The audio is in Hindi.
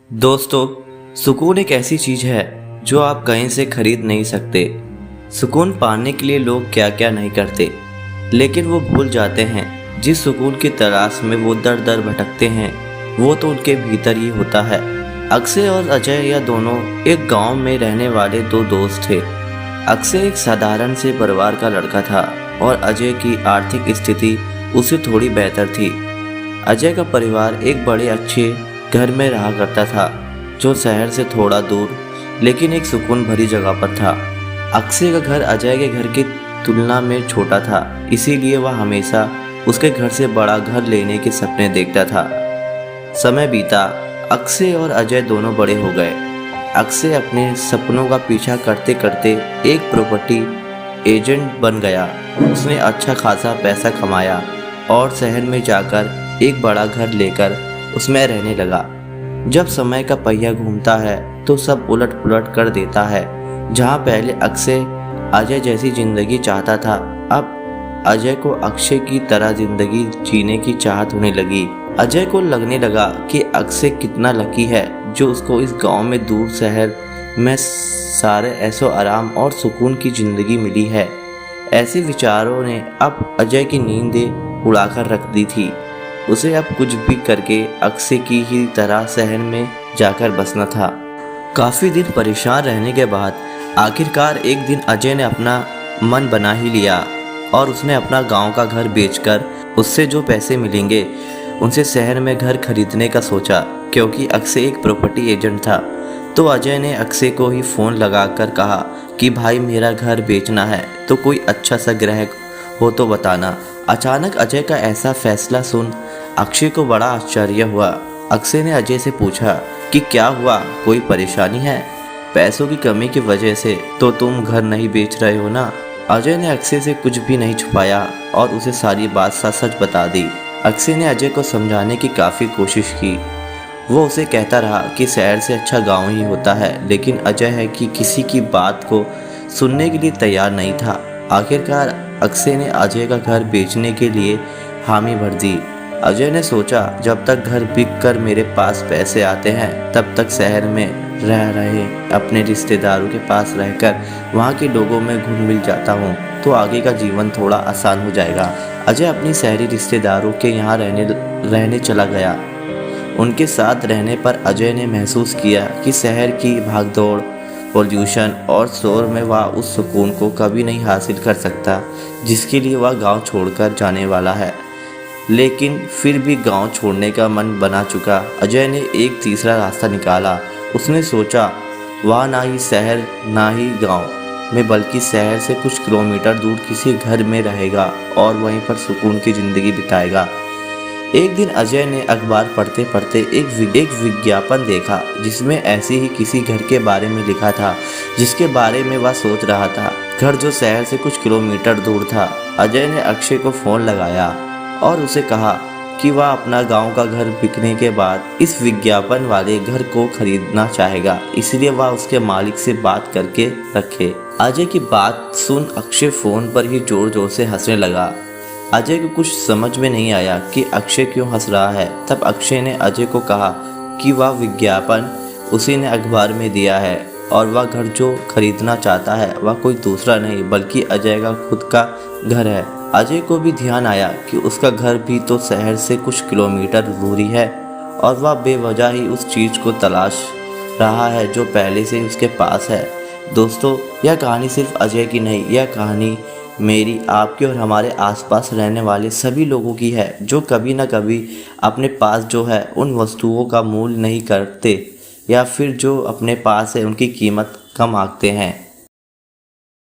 दोस्तों, सुकून एक ऐसी चीज़ है जो आप कहीं से खरीद नहीं सकते। सुकून पाने के लिए लोग क्या क्या नहीं करते, लेकिन वो भूल जाते हैं जिस सुकून की तलाश में वो दर दर भटकते हैं वो तो उनके भीतर ही होता है। अक्षय और अजय यह दोनों एक गांव में रहने वाले दो दोस्त थे। अक्षय एक साधारण से परिवार का लड़का था और अजय की आर्थिक स्थिति उससे थोड़ी बेहतर थी। अजय का परिवार एक बड़े अच्छे घर में रहा करता था जो शहर से थोड़ा दूर लेकिन एक सुकून भरी जगह पर था। अक्षय का घर अजय के घर की तुलना में छोटा था, इसीलिए वह हमेशा उसके घर से बड़ा घर लेने के सपने देखता था। समय बीता, अक्षय और अजय दोनों बड़े हो गए। अक्षय अपने सपनों का पीछा करते करते एक प्रॉपर्टी एजेंट बन गया। उसने अच्छा खासा पैसा कमाया और शहर में जाकर एक बड़ा घर लेकर उसमें रहने लगा। जब समय का पहिया घूमता है तो सब उलट पुलट कर देता है। जहाँ पहले अक्षय अजय जैसी जिंदगी चाहता था, अब अजय को अक्षय की तरह जिंदगी जीने की चाहत होने लगी। अजय को लगने लगा कि अक्षय कितना लकी है जो उसको इस गांव में दूर शहर में सारे ऐसो आराम और सुकून की जिंदगी मिली है। ऐसे विचारों ने अब अजय की नींदें उड़ाकर रख दी थी। उसे अब कुछ भी करके अक्षय की ही तरह शहर में जाकर बसना था। काफ़ी दिन परेशान रहने के बाद आखिरकार एक दिन अजय ने अपना मन बना ही लिया और उसने अपना गांव का घर बेचकर उससे जो पैसे मिलेंगे उनसे शहर में घर खरीदने का सोचा। क्योंकि अक्षय एक प्रॉपर्टी एजेंट था तो अजय ने अक्षय को ही फ़ोन लगाकर कहा कि भाई मेरा घर बेचना है, तो कोई अच्छा सा ग्राहक हो तो बताना। अचानक अजय का ऐसा फैसला सुन अक्षय को बड़ा आश्चर्य हुआ। अक्षय ने अजय से पूछा कि क्या हुआ, कोई परेशानी है? पैसों की कमी की वजह से तो तुम घर नहीं बेच रहे हो ना? अजय ने अक्षय से कुछ भी नहीं छुपाया और उसे सारी बात सच बता दी। अक्षय ने अजय को समझाने की काफ़ी कोशिश की। वो उसे कहता रहा कि शहर से अच्छा गाँव ही होता है, लेकिन अजय है कि किसी की बात को सुनने के लिए तैयार नहीं था। आखिरकार अक्षय ने अजय का घर बेचने के लिए हामी भर दी। अजय ने सोचा जब तक घर बिक कर मेरे पास पैसे आते हैं तब तक शहर में रह रहे अपने रिश्तेदारों के पास रहकर वहाँ के लोगों में घुल मिल जाता हूँ तो आगे का जीवन थोड़ा आसान हो जाएगा। अजय अपनी शहरी रिश्तेदारों के यहाँ रहने चला गया। उनके साथ रहने पर अजय ने महसूस किया कि शहर की भागदौड़, पोल्यूशन और शोर में वह उस सुकून को कभी नहीं हासिल कर सकता जिसके लिए वह गांव छोड़कर जाने वाला है। लेकिन फिर भी गांव छोड़ने का मन बना चुका अजय ने एक तीसरा रास्ता निकाला। उसने सोचा वह ना ही शहर ना ही गांव में बल्कि शहर से कुछ किलोमीटर दूर किसी घर में रहेगा और वहीं पर सुकून की ज़िंदगी बिताएगा। एक दिन अजय ने अखबार पढ़ते पढ़ते एक विज्ञापन देखा जिसमें ऐसे ही किसी घर के बारे में लिखा था जिसके बारे में वह सोच रहा था, घर जो शहर से कुछ किलोमीटर दूर था। अजय ने अक्षय को फ़ोन लगाया और उसे कहा कि वह अपना गांव का घर बिकने के बाद इस विज्ञापन वाले घर को खरीदना चाहेगा, इसलिए वह उसके मालिक से बात करके रखे। अजय की बात सुन अक्षय फ़ोन पर ही ज़ोर ज़ोर से हंसने लगा। अजय को कुछ समझ में नहीं आया कि अक्षय क्यों हंस रहा है। तब अक्षय ने अजय को कहा कि वह विज्ञापन उसी ने अखबार में दिया है और वह घर जो खरीदना चाहता है वह कोई दूसरा नहीं बल्कि अजय का खुद का घर है। अजय को भी ध्यान आया कि उसका घर भी तो शहर से कुछ किलोमीटर दूरी है और वह बेवजह ही उस चीज़ को तलाश रहा है जो पहले से ही उसके पास है। दोस्तों, यह कहानी सिर्फ अजय की नहीं, यह कहानी मेरी, आपकी और हमारे आसपास रहने वाले सभी लोगों की है जो कभी ना कभी अपने पास जो है उन वस्तुओं का मूल्य नहीं करते या फिर जो अपने पास है उनकी कीमत कम आंकते हैं।